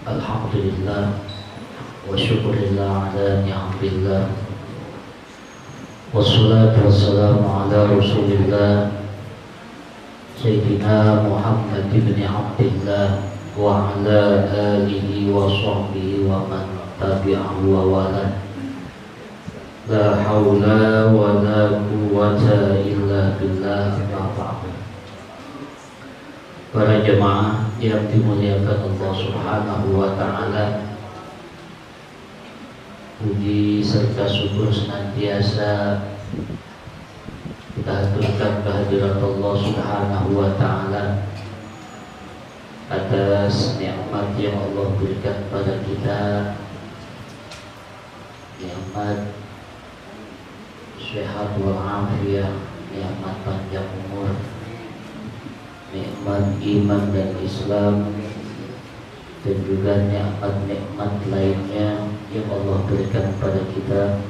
Alhamdulillah wa syukurillah ala ni'amillah wassalatu wassalamu ala rasulillah Sayyidina Muhammad ibn Abdillah wa ala alihi wa sahbihi wa man tabi'ahu wa wala la hawla wa la quwwata illa billah ma ba'd. Para jemaah yang dimuliakan Allah Subhanahu wa taala, puji serta syukur senantiasa kita haturkan kehadirat Allah Subhanahu wa taala atas nikmat yang Allah berikan pada kita, nikmat sehat wal afiyah, nikmat panjang umur, nikmat iman dan Islam, dan juga nikmat-nikmat lainnya yang Allah berikan pada kita.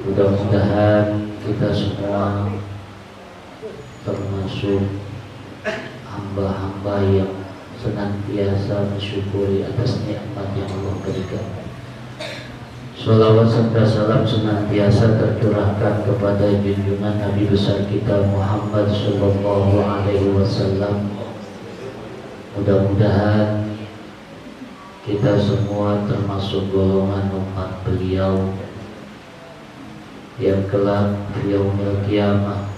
Mudah-mudahan kita semua termasuk hamba-hamba yang senantiasa mensyukuri atas nikmat yang Allah berikan. Salawat serta salam senantiasa tercurahkan kepada junjungan Nabi besar kita Muhammad sallallahu alaihi wasallam. Mudah-mudahan kita semua termasuk golongan umat beliau yang kelak yaumil qiyamah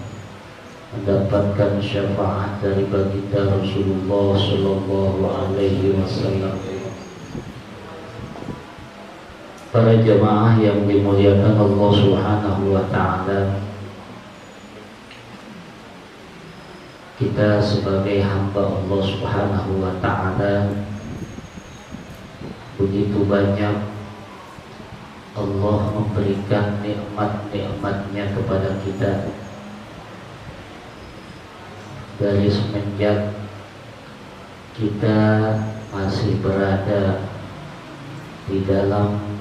mendapatkan syafaat dari baginda Rasulullah sallallahu alaihi wasallam. Para jemaah yang dimuliakan Allah Subhanahu wa taala, kita sebagai hamba Allah Subhanahu wa taala begitu banyak Allah memberikan nikmat-nikmatnya kepada kita dari semenjak kita masih berada di dalam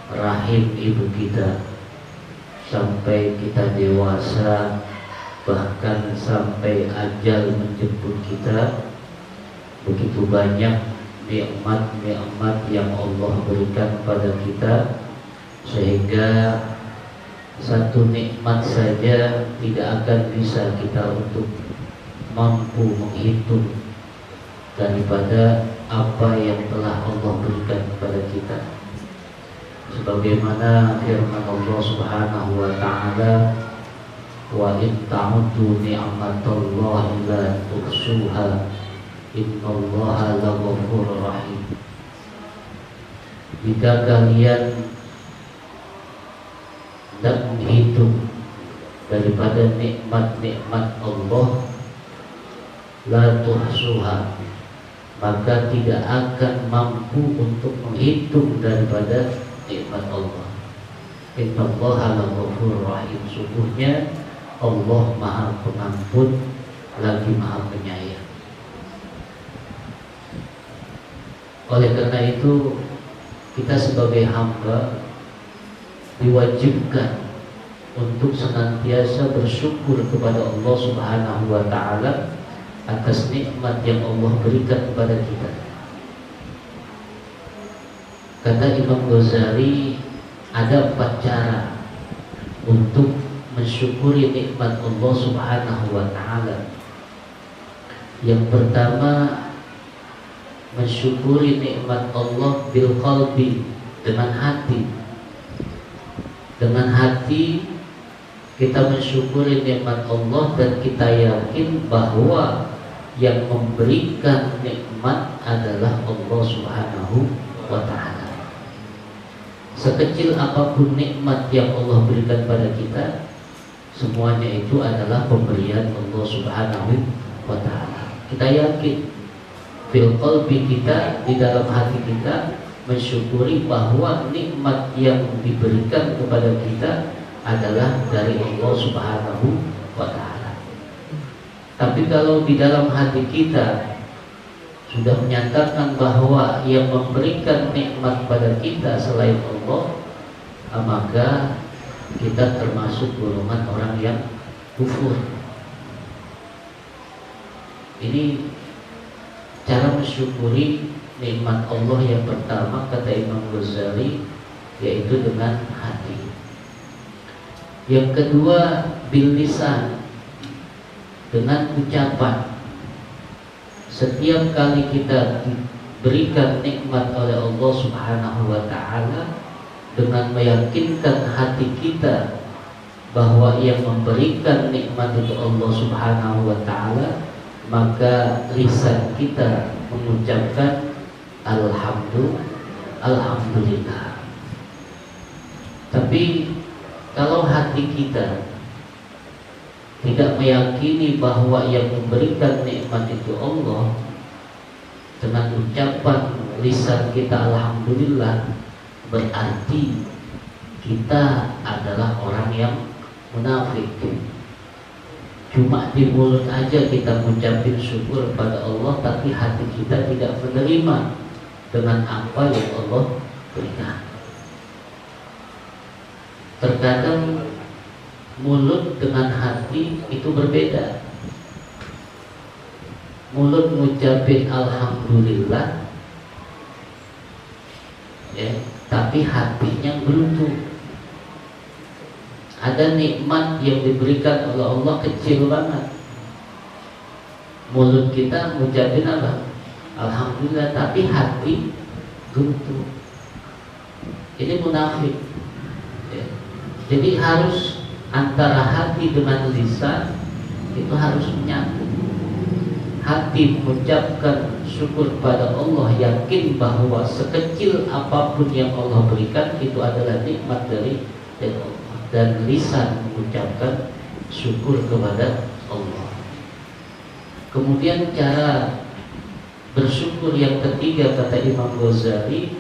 rahim ibu kita sampai kita dewasa, bahkan sampai ajal menjemput kita. Begitu banyak nikmat-nikmat yang Allah berikan pada kita, sehingga satu nikmat saja tidak akan bisa kita untuk mampu menghitung daripada apa yang telah Allah berikan kepada kita. Sebagaimana firman Allah Subhanahu wa taala, wa in ta'uddu ni'matallahi la tuhsuha innallaha laghafurur rahim. Jika kalian tidak menghitung daripada nikmat-nikmat Allah, la tuhsuha, maka tidak akan mampu untuk menghitung daripada nikmat Allah. Innallaha laghafurur rahim. Sungguhnya Allah Maha Pengampun lagi Maha Penyayang. Oleh karena itu, kita sebagai hamba diwajibkan untuk senantiasa bersyukur kepada Allah Subhanahu wa taala atas nikmat yang Allah berikan kepada kita. Kata Imam Ghazali, ada 4 cara untuk mensyukuri nikmat Allah Subhanahu wa taala. Yang pertama, mensyukuri nikmat Allah bil qalbi, dengan hati. Dengan hati kita mensyukuri nikmat Allah dan kita yakin bahwa yang memberikan nikmat adalah Allah Subhanahu wa taala. Sekecil apapun nikmat yang Allah berikan pada kita, semuanya itu adalah pemberian Allah Subhanahu wa taala. Kita yakin fil qalbi kita, di dalam hati kita, mensyukuri bahwa nikmat yang diberikan kepada kita adalah dari Allah Subhanahu wa taala. Tapi kalau di dalam hati kita sudah menyatakan bahwa yang memberikan nikmat pada kita selain Allah, maka kita termasuk golongan orang yang kufur. Ini cara mensyukuri nikmat Allah yang pertama kata Imam Ghazali yaitu dengan hati. Yang kedua bil lisan, dengan ucapan. Setiap kali kita diberikan nikmat oleh Allah Subhanahu wa taala, dengan meyakinkan hati kita bahwa yang memberikan nikmat itu Allah Subhanahu wa taala, maka lisan kita mengucapkan alhamdulillah. Tapi kalau hati kita tidak meyakini bahwa yang memberikan nikmat itu Allah, dengan ucapan lisan kita alhamdulillah, berarti kita adalah orang yang munafik. Cuma di mulut aja kita mengucapkan syukur pada Allah, tapi hati kita tidak menerima dengan apa yang Allah berikan. Terkadang mulut dengan hati itu berbeda. Mulut mengucapkan alhamdulillah, ya, tapi hatinya beruntung. Ada nikmat yang diberikan oleh Allah kecil banget, mulut kita mengucapkan apa? Alhamdulillah, tapi hati buntu. Ini munafik, ya. Jadi harus antara hati dengan lisan itu harus menyatu. Hati mengucapkan syukur pada Allah, yakin bahwa sekecil apapun yang Allah berikan itu adalah nikmat dari Allah, dan lisan mengucapkan syukur kepada Allah. Kemudian cara bersyukur yang ketiga kata Imam Ghazali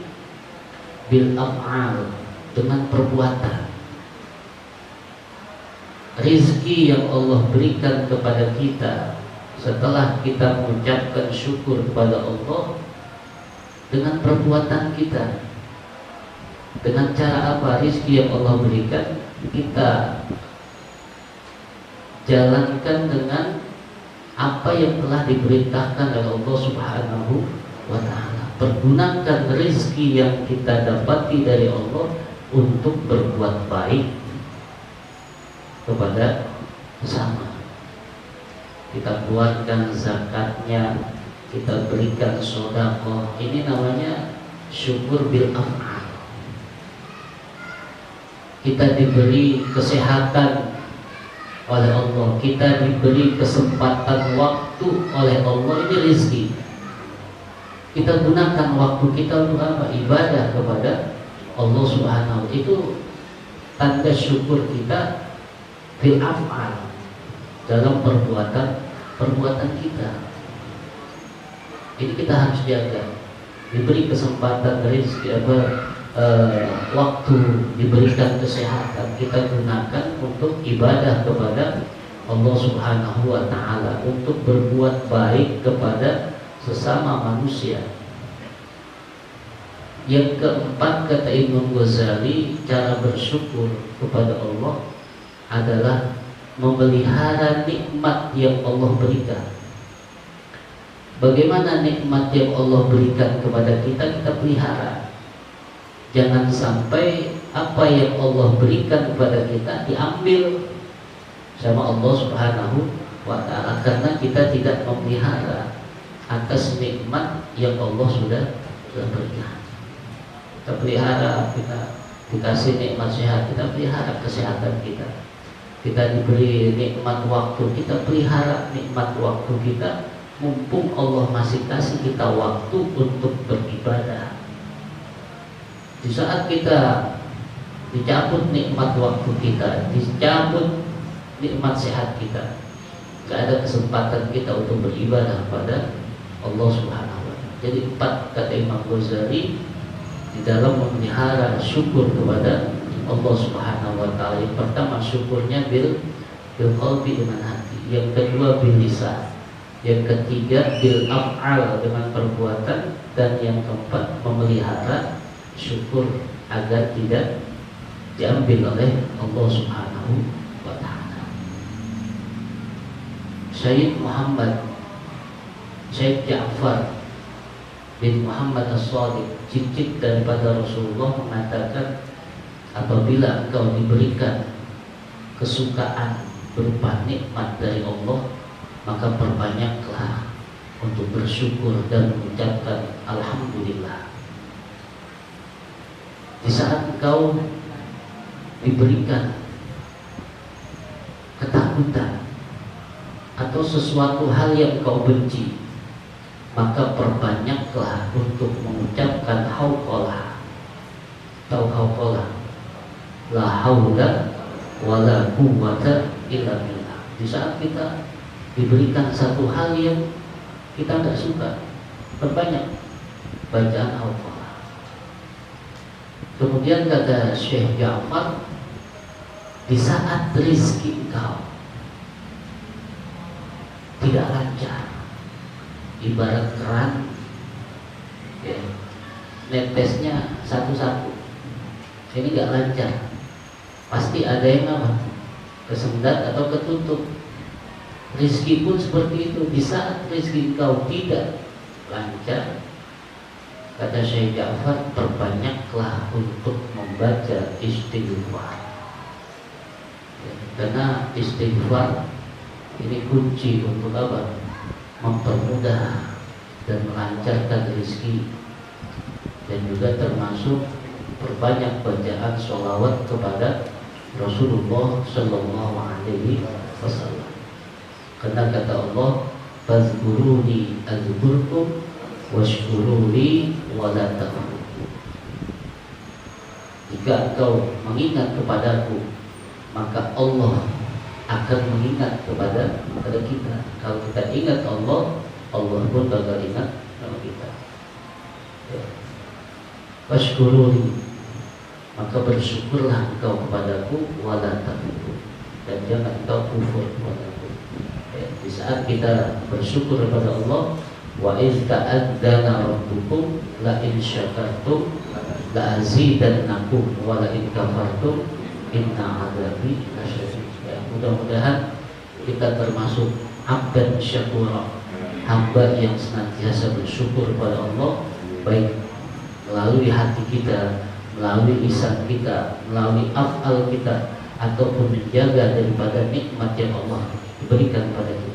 bil af'al, dengan perbuatan. Rizki yang Allah berikan kepada kita setelah kita mengucapkan syukur kepada Allah, dengan perbuatan kita. Dengan cara apa rizki yang Allah berikan kita jalankan dengan apa yang telah diperintahkan oleh Allah Subhanahu wa ta'ala. Pergunakan rizki yang kita dapati dari Allah untuk berbuat baik kepada sesama. Kita buatkan zakatnya, kita berikan sedekah. Ini namanya syukur bil af'al. Kita diberi kesehatan oleh Allah, kita diberi kesempatan waktu oleh Allah, ini rezeki. Kita gunakan waktu kita untuk apa? Ibadah kepada Allah Subhanahu wa ta'ala. Itu tanda syukur kita bil af'al, dalam perbuatan kita. Ini kita harus jaga. Diberi kesempatan rezeki waktu, diberikan kesehatan, kita gunakan untuk ibadah kepada Allah Subhanahu wa ta'ala, untuk berbuat baik kepada sesama manusia. Yang keempat kata Imam Ghazali, cara bersyukur kepada Allah adalah memelihara nikmat yang Allah berikan. Bagaimana nikmat yang Allah berikan kepada kita, kita pelihara. Jangan sampai apa yang Allah berikan kepada kita diambil sama Allah Subhanahu wa ta'ala, karena kita tidak memelihara atas nikmat yang Allah sudah berikan. Kita pelihara, kita dikasih nikmat sehat, kita pelihara kesehatan kita. Kita diberi nikmat waktu, kita pelihara nikmat waktu kita. Mumpung Allah masih kasih kita waktu untuk beribadah. Di saat kita dicabut nikmat waktu kita, dicabut nikmat sehat kita, gak ada kesempatan kita untuk beribadah pada Allah Subhanahu wa ta'ala. Jadi 4 kata Imam Ghazali di dalam memelihara syukur kepada Allah Subhanahu wa ta'ala. Yang pertama syukurnya bil qalbi, dengan hati. Yang kedua bil lisan. Yang ketiga bil af'al, dengan perbuatan. Dan yang keempat memelihara syukur agar tidak diambil oleh Allah Subhanahu wa ta'ala. Syekh Muhammad Syekh Ja'far bin Muhammad As-Shadiq, cicit daripada Rasulullah, mengatakan, apabila engkau diberikan kesukaan berupa nikmat dari Allah, maka perbanyaklah untuk bersyukur dan mengucapkan alhamdulillah. Di saat engkau diberikan ketakutan atau sesuatu hal yang kau benci, maka perbanyaklah untuk mengucapkan hauqalah. Tahu hauqalah? La haula wala quwwata illa billah. Di saat kita diberikan satu hal yang kita tidak suka, perbanyak bacaan hauqalah. Kemudian kata Syekh Ja'far, di saat rezeki engkau tidak lancar, ibarat keran, ya, netesnya satu-satu, ini nggak lancar, pasti ada yang apa? Kesendat atau ketutup. Rezeki pun seperti itu. Di saat rezeki engkau tidak lancar, kata Syekh Ja'far, perbanyaklah untuk membaca istighfar. Ya, karena istighfar ini kunci untuk apa? Mempermudah dan melancarkan rezeki, dan juga termasuk perbanyak bacaan sholawat kepada Rasulullah Sallallahu Alaihi Wasallam. Karena kata Allah, fazkuruni azkurkum washkuruli wala takfurun. Jika engkau mengingat kepadaku, maka Allah akan mengingat kepada kita. Kalau kita ingat Allah, Allah pun bakal ingat sama kita. Ya. Washkuruli, maka bersyukurlah engkau kepadaku, wala takfurun, dan jangan engkau kufur kepadaku. Ya. Di saat kita bersyukur kepada Allah, wa iz ta'adzana rabbukum la in syakartum la azidannakum wa la in kafartum inna adzabi lasyadid. Ya, mudah-mudahan kita termasuk abdan syakura, hamba yang senantiasa bersyukur kepada Allah, baik melalui hati kita, melalui lisan kita, melalui af'al kita, ataupun menjaga daripada nikmat yang Allah berikan pada kita.